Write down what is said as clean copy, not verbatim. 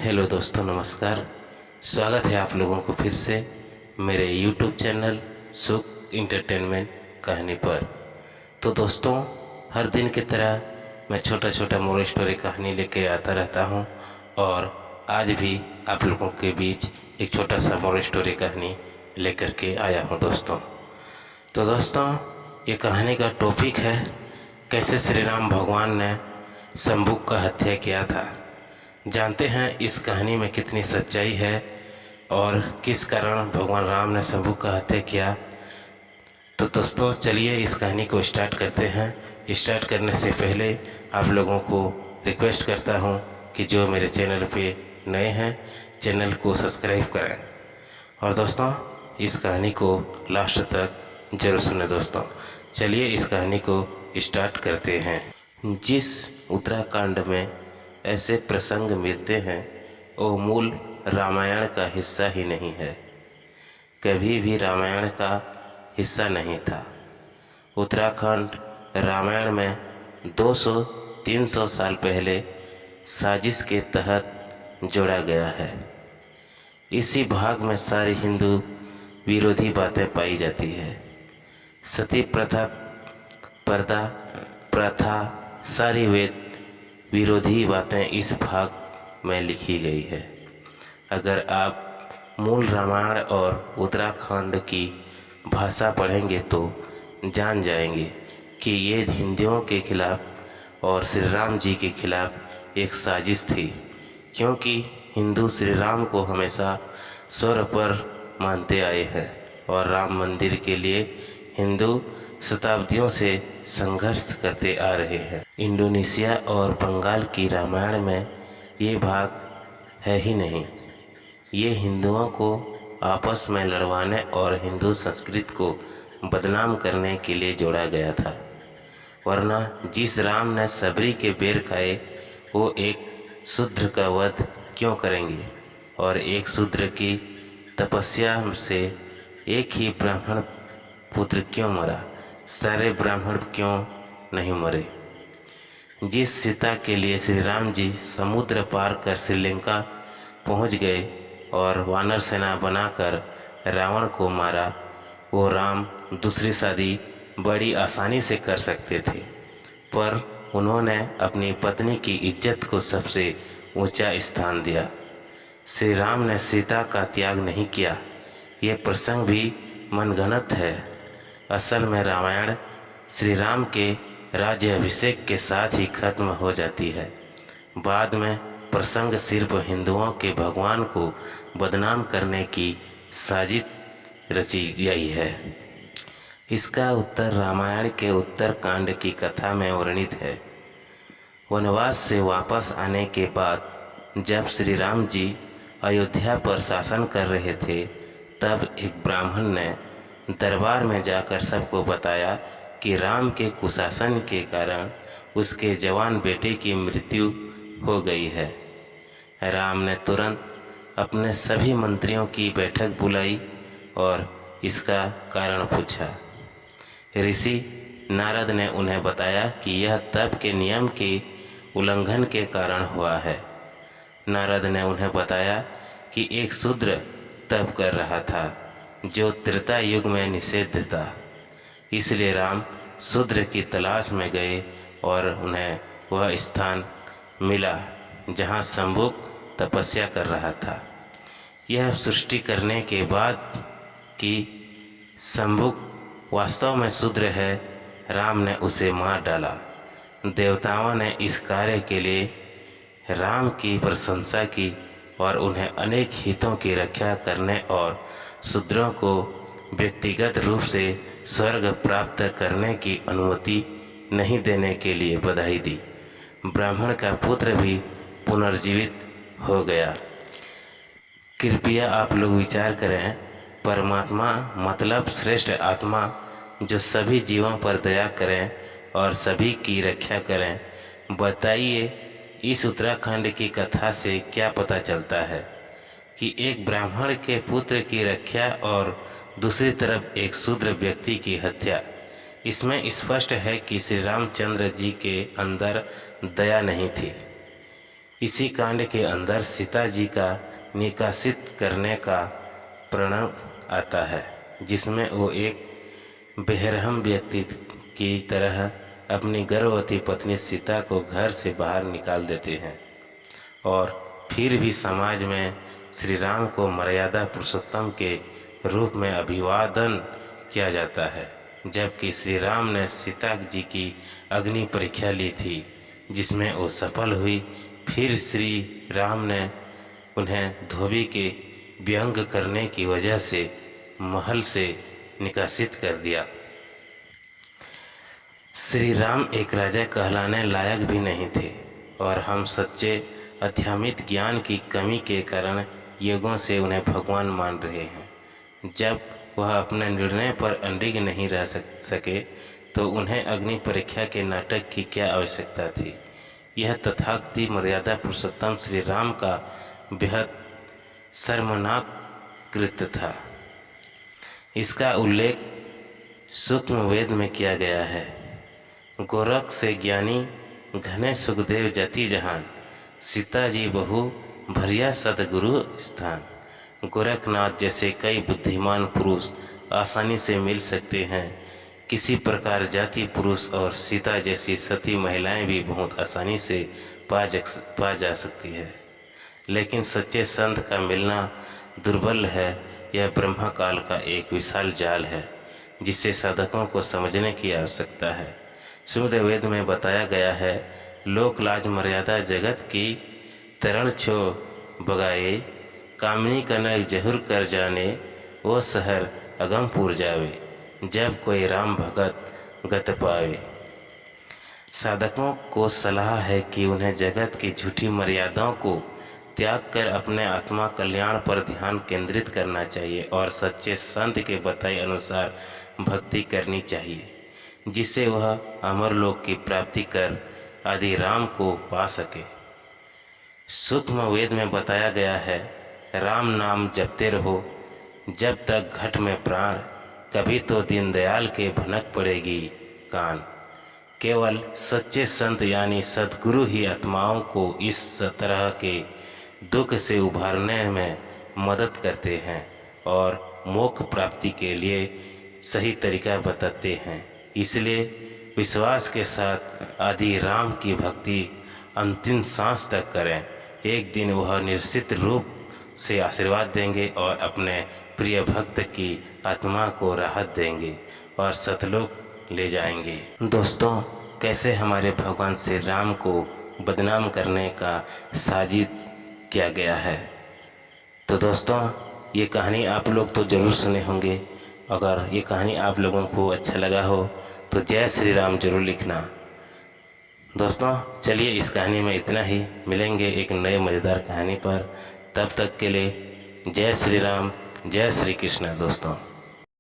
Hello दोस्तों, नमस्कार। स्वागत है आप लोगों को फिर से मेरे YouTube चैनल सुख इंटरटेनमेंट कहानी पर। तो दोस्तों, हर दिन की तरह मैं छोटा छोटा मोरल स्टोरी कहानी लेके आता रहता हूं और आज भी आप लोगों के बीच एक छोटा सा मोरल स्टोरी कहानी लेकर के आया हूं दोस्तों। तो दोस्तों, ये कहानी का टॉपिक है कैसे श्री राम भगवान ने शंभुक का हत्या किया था। जानते हैं इस कहानी में कितनी सच्चाई है और किस कारण भगवान राम ने शंभुक का हत्या किया। तो दोस्तों, चलिए इस कहानी को स्टार्ट करते हैं। स्टार्ट करने से पहले आप लोगों को रिक्वेस्ट करता हूं कि जो मेरे चैनल पे नए हैं चैनल को सब्सक्राइब करें और दोस्तों इस कहानी को लास्ट तक जरूर सुने। दोस्तों चलिए इस कहानी को स्टार्ट करते हैं। जिस उत्तराखंड में ऐसे प्रसंग मिलते हैं वो मूल रामायण का हिस्सा ही नहीं है, कभी भी रामायण का हिस्सा नहीं था। उत्तराखंड रामायण में 200-300 साल पहले साजिश के तहत जोड़ा गया है। इसी भाग में सारी हिंदू विरोधी बातें पाई जाती है। सती प्रथा, पर्दा प्रथा, सारी वेद विरोधी बातें इस भाग में लिखी गई है। अगर आप मूल रामायण और उत्तराखंड की भाषा पढ़ेंगे तो जान जाएंगे कि ये हिंदुओं के खिलाफ और श्री राम जी के खिलाफ एक साजिश थी, क्योंकि हिंदू श्री राम को हमेशा स्वर पर मानते आए हैं और राम मंदिर के लिए हिंदू शताब्दियों से संघर्ष करते आ रहे हैं। इंडोनेशिया और बंगाल की रामायण में ये भाग है ही नहीं। ये हिंदुओं को आपस में लड़वाने और हिंदू संस्कृति को बदनाम करने के लिए जोड़ा गया था। वरना जिस राम ने सबरी के बेर खाए वो एक शूद्र का वध क्यों करेंगे और एक शूद्र की तपस्या से एक ही ब्राह्मण पुत्र क्यों मरा, सारे ब्राह्मण क्यों नहीं मरे। जिस सीता के लिए श्री राम जी समुद्र पार कर श्रीलंका पहुंच गए और वानर सेना बनाकर रावण को मारा, वो राम दूसरी शादी बड़ी आसानी से कर सकते थे, पर उन्होंने अपनी पत्नी की इज्जत को सबसे ऊंचा स्थान दिया। श्री राम ने सीता का त्याग नहीं किया। ये प्रसंग भी मनगढ़ंत है। असल में रामायण श्री राम के राज्याभिषेक के साथ ही खत्म हो जाती है। बाद में प्रसंग सिर्फ हिंदुओं के भगवान को बदनाम करने की साजिश रची गई है। इसका उत्तर रामायण के उत्तर कांड की कथा में वर्णित है। वनवास से वापस आने के बाद जब श्री राम जी अयोध्या पर शासन कर रहे थे, तब एक ब्राह्मण ने दरबार में जाकर सबको बताया कि राम के कुशासन के कारण उसके जवान बेटे की मृत्यु हो गई है। राम ने तुरंत अपने सभी मंत्रियों की बैठक बुलाई और इसका कारण पूछा। ऋषि नारद ने उन्हें बताया कि यह तप के नियम के उल्लंघन के कारण हुआ है। नारद ने उन्हें बताया कि एक शूद्र तप कर रहा था जो त्रेता युग में निषिद्ध था। इसलिए राम शूद्र की तलाश में गए और उन्हें वह स्थान मिला जहाँ शंभुक तपस्या कर रहा था। यह सृष्टि करने के बाद कि शंभुक वास्तव में शूद्र है, राम ने उसे मार डाला। देवताओं ने इस कार्य के लिए राम की प्रशंसा की और उन्हें अनेक हितों की रक्षा करने और शूद्रों को व्यक्तिगत रूप से स्वर्ग प्राप्त करने की अनुमति नहीं देने के लिए बधाई दी। ब्राह्मण का पुत्र भी पुनर्जीवित हो गया। कृपया आप लोग विचार करें, परमात्मा मतलब श्रेष्ठ आत्मा जो सभी जीवों पर दया करें और सभी की रक्षा करें। बताइए इस उत्तराखंड की कथा से क्या पता चलता है कि एक ब्राह्मण के पुत्र की रक्षा और दूसरी तरफ एक शूद्र व्यक्ति की हत्या। इसमें स्पष्ट है कि श्री रामचंद्र जी के अंदर दया नहीं थी। इसी कांड के अंदर सीता जी का निकासित करने का प्रणव आता है, जिसमें वो एक बेरहम व्यक्ति की तरह अपनी गर्भवती पत्नी सीता को घर से बाहर निकाल देते हैं और फिर भी समाज में श्री राम को मर्यादा पुरुषोत्तम के रूप में अभिवादन किया जाता है, जबकि श्री राम ने सीता जी की अग्नि परीक्षा ली थी जिसमें वो सफल हुई। फिर श्री राम ने उन्हें धोबी के व्यंग करने की वजह से महल से निकासित कर दिया। श्री राम एक राजा कहलाने लायक भी नहीं थे और हम सच्चे अध्यात्मिक ज्ञान की कमी के कारण युगों से उन्हें भगवान मान रहे हैं। जब वह अपने निर्णय पर अडिग नहीं रह सके तो उन्हें अग्नि परीक्षा के नाटक की क्या आवश्यकता थी। यह तथाकथित मर्यादा पुरुषोत्तम श्री राम का बेहद शर्मनाक कृत्य था। इसका उल्लेख सूक्ष्म वेद में किया गया है। गोरख से ज्ञानी घने सुखदेव जति जहान, सीता जी बहु भरिया सतगुरु स्थान। गोरखनाथ जैसे कई बुद्धिमान पुरुष आसानी से मिल सकते हैं, किसी प्रकार जाति पुरुष और सीता जैसी सती महिलाएं भी बहुत आसानी से पा जा सकती है, लेकिन सच्चे संत का मिलना दुर्बल है। यह ब्रह्मा काल का एक विशाल जाल है जिसे साधकों को समझने की आवश्यकता है। श्रीमद् वेद में बताया गया है, लोक लाज मर्यादा जगत की तरण छो बगाए, कामनी कनक जहुर कर जाने, वो शहर अगमपुर जावे, जब कोई राम भगत गत पावे। साधकों को सलाह है कि उन्हें जगत की झूठी मर्यादाओं को त्याग कर अपने आत्मा कल्याण पर ध्यान केंद्रित करना चाहिए और सच्चे संत के बताए अनुसार भक्ति करनी चाहिए, जिससे वह अमरलोक की प्राप्ति कर आदि राम को पा सके। सूक्ष्म वेद में बताया गया है, राम नाम जपते रहो जब तक घट में प्राण, कभी तो दीनदयाल के भनक पड़ेगी कान। केवल सच्चे संत यानी सद्गुरु ही आत्माओं को इस तरह के दुख से उभारने में मदद करते हैं और मोक्ष प्राप्ति के लिए सही तरीका बताते हैं। इसलिए विश्वास के साथ आदि राम की भक्ति अंतिम सांस तक करें। एक दिन वह निश्चित रूप से आशीर्वाद देंगे और अपने प्रिय भक्त की आत्मा को राहत देंगे और सतलोक ले जाएंगे। दोस्तों, कैसे हमारे भगवान श्री राम को बदनाम करने का साजिश किया गया है। तो दोस्तों, ये कहानी आप लोग तो ज़रूर सुने होंगे। अगर ये कहानी आप लोगों को अच्छा लगा हो तो जय श्री राम जरूर लिखना। दोस्तों, चलिए इस कहानी में इतना ही। मिलेंगे एक नए मज़ेदार कहानी पर। तब तक के लिए जय श्री राम, जय श्री कृष्ण दोस्तों।